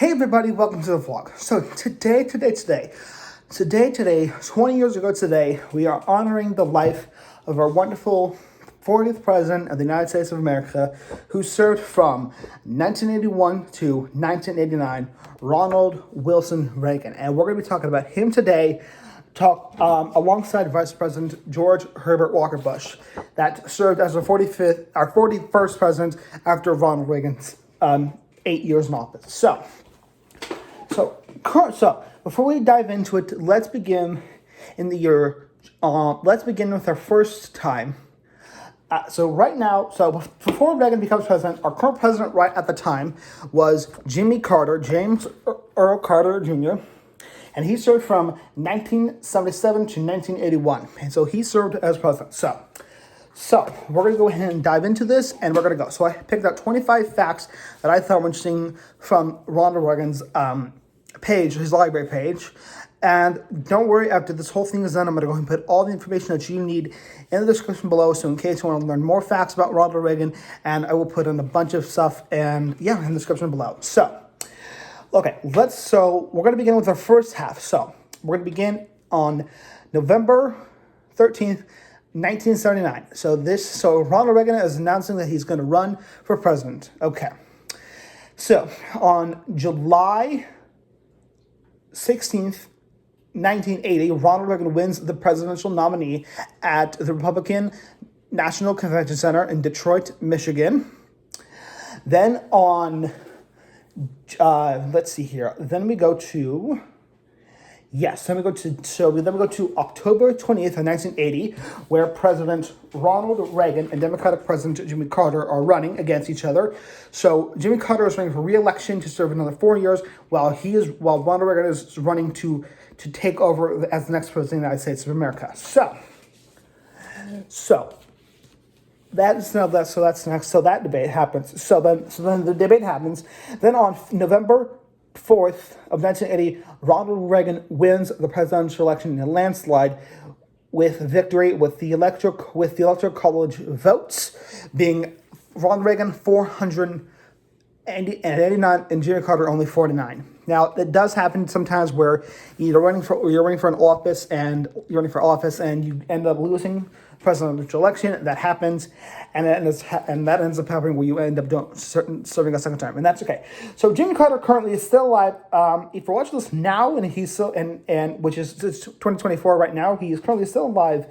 Hey everybody, welcome to the vlog. So today, 20 years ago today, we are honoring the life of our wonderful 40th President of the United States of America, who served from 1981 to 1989, Ronald Wilson Reagan. And we're going to be talking about him today, alongside Vice President George Herbert Walker Bush, that served as our 41st president after Ronald Reagan's 8 years in office. So before we dive into it, let's begin in the year. Let's begin with our first time. Before Reagan becomes president, our current president right at the time was James Earl Carter Jr., and he served from 1977 to 1981, and so he served as president. So we're going to go ahead and dive into this, and we're going to go. So I picked out 25 facts that I thought were interesting from Ronald Reagan's page, his library page. And don't worry, after this whole thing is done, I'm going to go ahead and put all the information that you need in the description below. So in case you want to learn more facts about Ronald Reagan, and I will put in a bunch of stuff in the description below. We're going to begin with our first half. So we're going to begin on November 13th, 1979. So Ronald Reagan is announcing that he's going to run for president. Okay. So on July 16th, 1980, Ronald Reagan wins the presidential nominee at the Republican National Convention Center in Detroit, Michigan. Then on, Then we go to October 20th of 1980, where President Ronald Reagan and Democratic President Jimmy Carter are running against each other. So Jimmy Carter is running for re-election to serve another 4 years, while Ronald Reagan is running to take over as the next president of the United States of America. That debate happens. So then the debate happens. Then on November 4th of 1980, Ronald Reagan wins the presidential election in a landslide, with victory with the electoral college votes being Ronald Reagan 489 and Jimmy Carter only 49. Now, it does happen sometimes where you're running for office and you end up losing presidential election. That happens, and that ends up happening where you end up serving a second term, and that's okay. So Jimmy Carter currently is still alive. If you're watching this now, and he's still which is 2024 right now, he is currently still alive.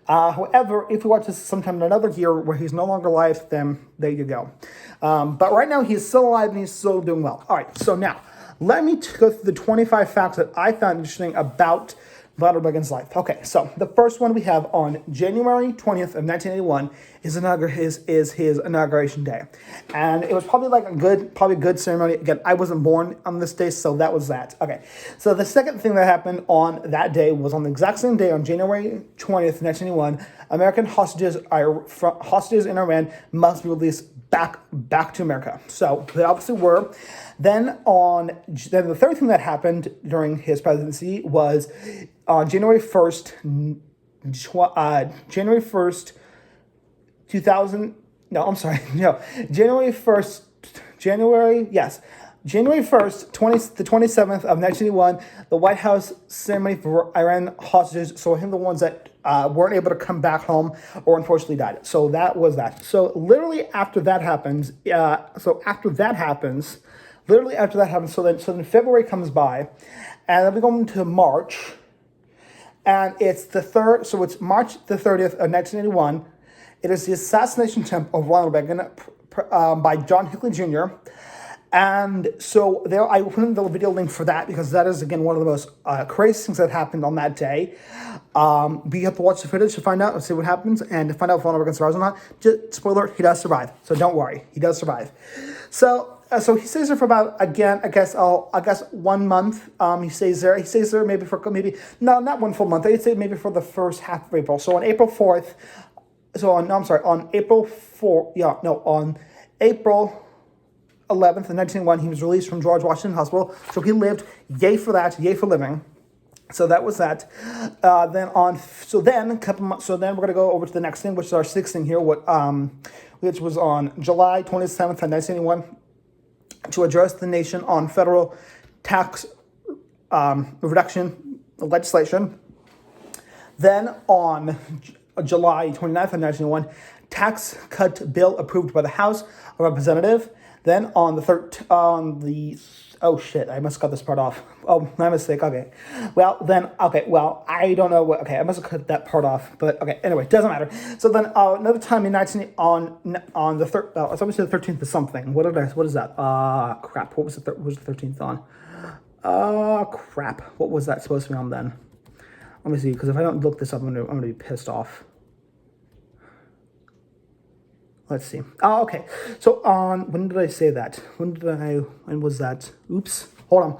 However, if you watch this sometime in another year where he's no longer alive, then there you go. But right now he's still alive and he's still doing well. All right, so now let me go through the 25 facts that I found interesting about Ronald Reagan's life. Okay, so the first one we have on January 20th of 1981 is his inauguration day. And it was probably a good ceremony. Again, I wasn't born on this day, so that was that. Okay, so the second thing that happened on that day was on the exact same day, on January 20th, 1981, American hostages in Iran must be released back to America. So they obviously were. Then the third thing that happened during his presidency was on January 1st, 2000. No, I'm sorry. No, January 1st, the 27th of 1981, the White House ceremony for Iran hostages. So him, the ones that weren't able to come back home or unfortunately died. So that was that. So literally after that happens, so then February comes by, and then we go into March, and it's it's March the 30th of 1981. It is the assassination attempt of Ronald Reagan by John Hickley Jr. And so there, I put in the video link for that, because that is, again, one of the most crazy things that happened on that day. We have to watch the footage to find out and see what happens, and to find out if Ronald Reagan survives or not. Just spoiler, he does survive. So don't worry, he does survive. So he stays there for about, again, I guess 1 month. He stays there not 1 full month. I'd say maybe for the first half of April. So on April 4th, on April 11th of 1901, he was released from George Washington Hospital. So he lived. Yay for that. Yay for living. So that was that. Then we're going to go over to the next thing, which is our sixth thing here, which was on July 27th of 1981. to address the nation on federal tax reduction legislation. Then on July 29th of 1901, tax cut bill approved by the House of Representatives. Then on oh shit, I must cut this part off. Oh, my mistake. Okay. Well, I don't know what, okay, I must have cut that part off, but okay, anyway, doesn't matter. So then another time in 19, on the third, it's almost the 13th of something. What is that? Crap. What was what was the 13th on? Crap. What was that supposed to be on then? Let me see, because if I don't look this up, I'm gonna be pissed off. Let's see. Oh, okay. So when did I say that? When was that? Oops. Hold on.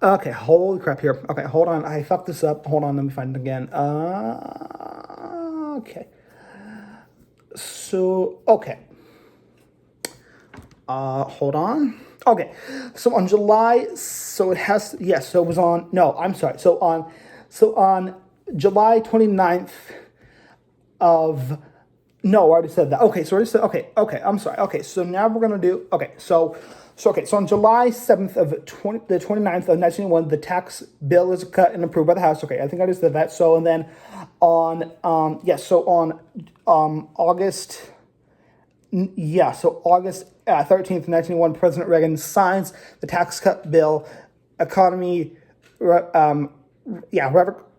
Okay, holy crap here. Okay, hold on. I fucked this up. Hold on, let me find it again. Okay. So, okay. Hold on. Okay. So on July, so it has, yes, so it was on, no, I'm sorry. So on July 29th of, no, I already said that. Okay, so I already said, okay, I'm sorry. Okay, so now we're going to do, so on July 7th of the 29th of 1901, the tax bill is cut and approved by the House. Okay, I think I just said that. So, and then on, August 13th, 1901, President Reagan signs the tax cut bill,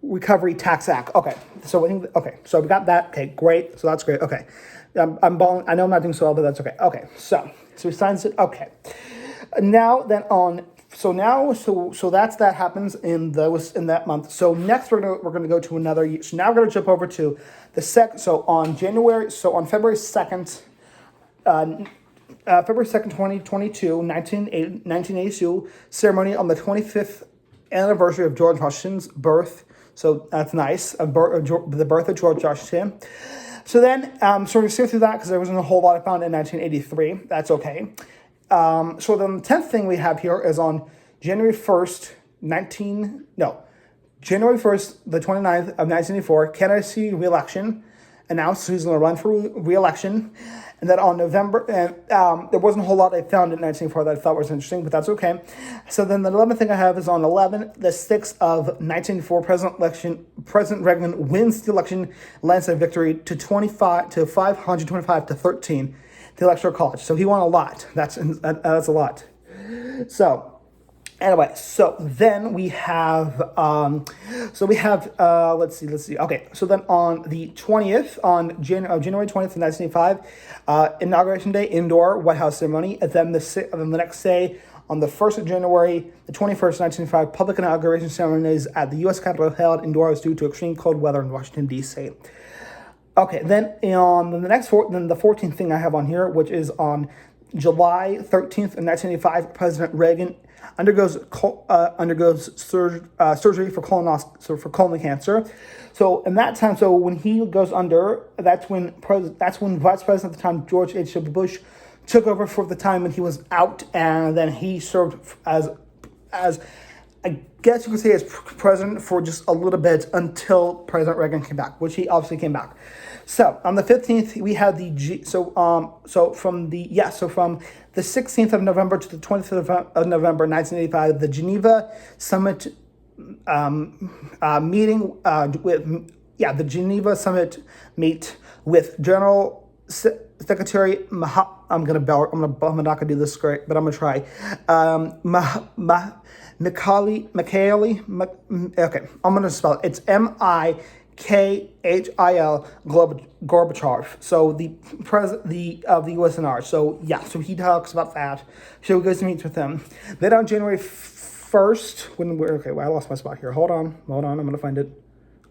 Recovery Tax Act. Okay, so we got that. Okay, great. So that's great. Okay, I'm balling. I know I'm not doing so well, but that's okay. Okay, so he signs it. Okay, now then so that's that happens in that month. So next we're gonna go to another year. So now we're gonna jump over to the on February 2nd. February 2nd, 2022, 1982, ceremony on the 25th anniversary of George Washington's birth. So that's nice, the birth of George Washington. So then, so we're going to skip through that because there wasn't a whole lot I found in 1983. That's okay. So then the 10th thing we have here is on January 1st, January 1st, the 29th of 1984, candidacy re-election announced who's going to run for re-election. And then on November, there wasn't a whole lot I found in 1984 that I thought was interesting, but that's okay. So then the 11th thing I have is on the 6th of 1984, President Reagan wins the election, lands a victory to 525 to 13, the Electoral College. So he won a lot. That's a lot. So anyway, so then we have, let's see. Okay, so then on the 20th, on January 20th, 1985, Inauguration Day, indoor White House ceremony. And then the next day, on the 1st of January, the 21st, 1985, public inauguration ceremonies at the U.S. Capitol held indoors due to extreme cold weather in Washington, D.C. Okay, then on the the 14th thing I have on here, which is on July 13th, 1985, President Reagan undergoes surgery for colon cancer. So in that time, so when he goes under, that's when Vice President at the time, George H.W. Bush, took over for the time when he was out, and then he served as I guess you could say as president for just a little bit until President Reagan came back, which he obviously came back. So on the 15th, we had from the 16th of November to the 20th of November, 1985, the Geneva Summit the Geneva Summit meet with General Secretary I'm not gonna do this great, but I'm gonna try. Mikhail, okay, I'm gonna spell it. It's Mikhil Gorbachev. So the president of the USSR. So yeah, so he talks about that. So he goes to meet with them. Then on January 1st, I lost my spot here. Hold on, I'm gonna find it.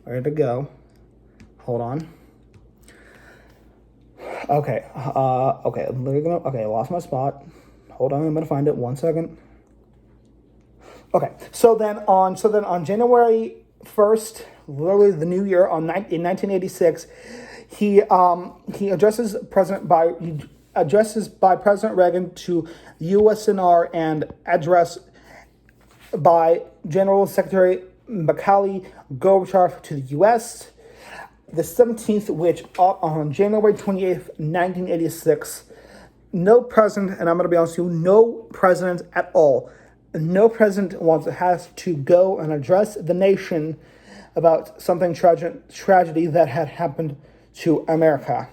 Where to go? Hold on. Okay, I lost my spot. Hold on, I'm gonna find it. 1 second. Okay, so then on January 1st, literally the new year, in 1986, he addresses by President Reagan to the USSR and address by General Secretary Mikhail Gorbachev to the U.S. The 17th, which on January 28th, 1986, no president, and I'm going to be honest with you, no president at all, no president has to go and address the nation about something tragedy that had happened to America.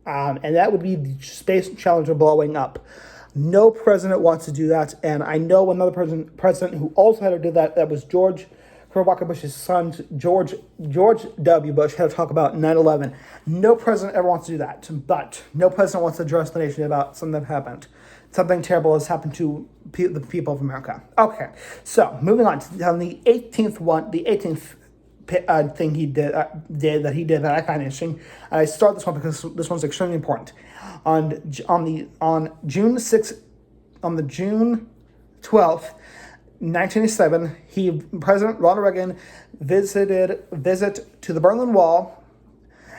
And that would be the space challenger blowing up. No president wants to do that. And I know another president who also had to do that. That was George Walker Bush's son, George W. Bush, had to talk about 9/11. No president ever wants to do that. But no president wants to address the nation about something that happened. Something terrible has happened to the people of America. Okay, so moving on to the 18th thing he did that I find interesting. And I start this one because this one's extremely important. On June 12th, 1987, President Ronald Reagan visit to the Berlin Wall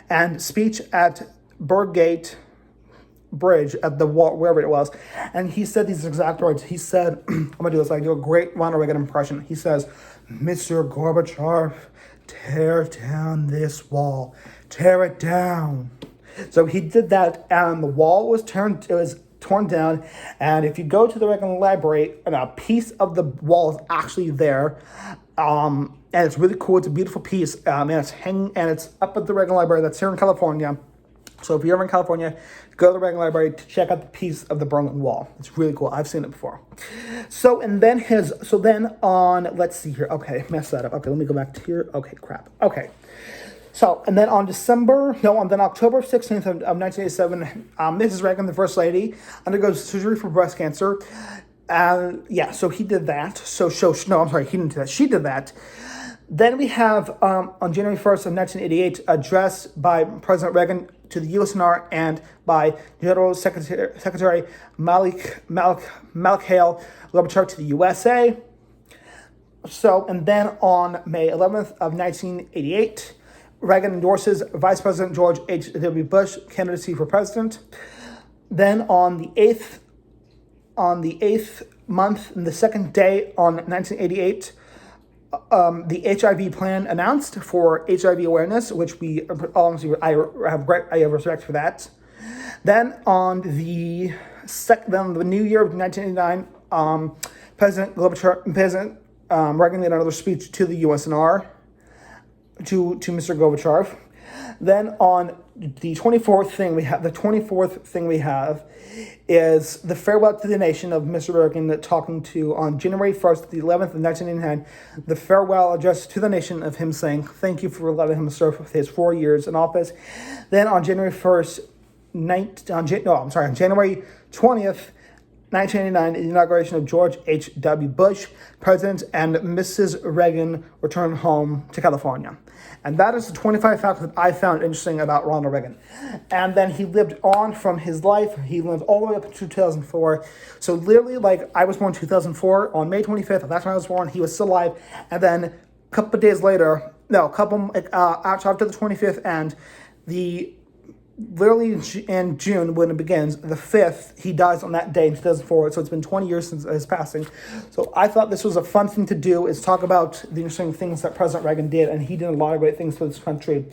and speech at Berggate Bridge at the wall, wherever it was, and he said these exact words. He said, I'm gonna do this. I do a great Ronald Reagan impression. He says, "Mr. Gorbachev, tear down this wall, tear it down." So he did that, and the wall was torn down. And if you go to the Reagan Library, a piece of the wall is actually there, and it's really cool. It's a beautiful piece, and it's hanging, and it's up at the Reagan Library that's here in California. So if you're ever in California, go to the Reagan Library to check out the piece of the Berlin Wall. It's really cool. I've seen it before. Let's see here. Okay, messed that up. Okay, let me go back to here. Okay, crap. Okay. So, and then on October 16th of 1987, Mrs. Reagan, the First Lady, undergoes surgery for breast cancer. So he did that. He didn't do that. She did that. Then we have, on January 1st of 1988, address by President Reagan to the USNR and by General Secretary Mikhail Gorbachev to the USA. So, and then on May 11th of 1988, Reagan endorses Vice President George H.W. Bush candidacy for president. Then on the 8th month, and the second day on 1988, the HIV plan announced for HIV awareness, which I have respect for that. Then on the new year of 1989, President Reagan made another speech to the USNR, to Mr. Gorbachev. Then on the 24th thing we have is the farewell to the nation of Mr. Reagan talking to, on January 1st, the 11th of 1989, the farewell address to the nation of him saying, thank you for letting him serve his 4 years in office. Then on January 20th, 1989, the inauguration of George H.W. Bush, President, and Mrs. Reagan returned home to California. And that is the 25 facts that I found interesting about Ronald Reagan. And then he lived on from his life. He lived all the way up to 2004. So literally, I was born in 2004, on May 25th, that's when I was born, he was still alive. And then a couple of days later, after the 25th, and literally in June, when it begins, the 5th, he dies on that day in 2004. So it's been 20 years since his passing. So I thought this was a fun thing to do, is talk about the interesting things that President Reagan did, and he did a lot of great things for this country.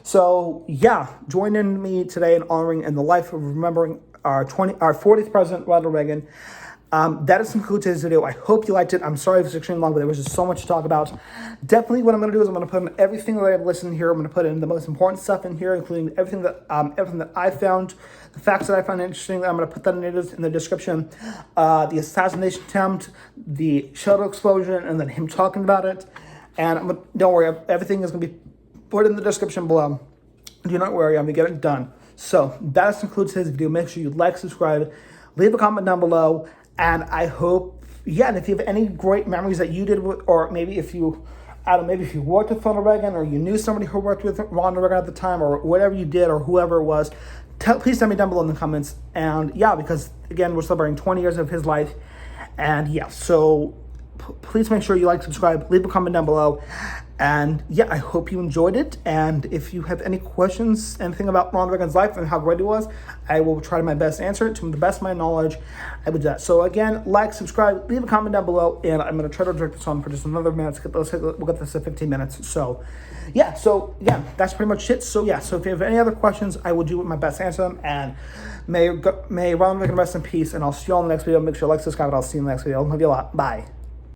So yeah, join in me today in honoring and the life of remembering our 40th President, Ronald Reagan. That is concludes today's video. I hope you liked it. I'm sorry it was extremely long, but there was just so much to talk about. Definitely what I'm going to do is I'm going to put in everything that I've listened here. I'm going to put in the most important stuff in here, including everything that I found, the facts that I found interesting. I'm going to put that in the description. The assassination attempt, the shuttle explosion, and then him talking about it. And don't worry, everything is going to be put in the description below. Do not worry, I'm going to get it done. So that concludes today's video. Make sure you like, subscribe, leave a comment down below. And I hope, and if you have any great memories that you did or maybe if you worked with Ronald Reagan, or you knew somebody who worked with Ronald Reagan at the time, or whatever you did, or whoever it was, please tell me down below in the comments. And because again, we're celebrating 20 years of his life. And so please make sure you like, subscribe, leave a comment down below. And yeah, I hope you enjoyed it. And if you have any questions, anything about Ronald Reagan's life and how great he was, I will try my best to answer it to the best of my knowledge. I would do that. So again, like, subscribe, leave a comment down below, and I'm going to try to direct this on for just another minute. We'll get this to 15 minutes. So yeah, that's pretty much it. So yeah, so if you have any other questions, I will do my best to answer them. And may Ronald Reagan rest in peace. And I'll see you all in the next video. Make sure you like, subscribe, and I'll see you in the next video. Love you a lot. Bye.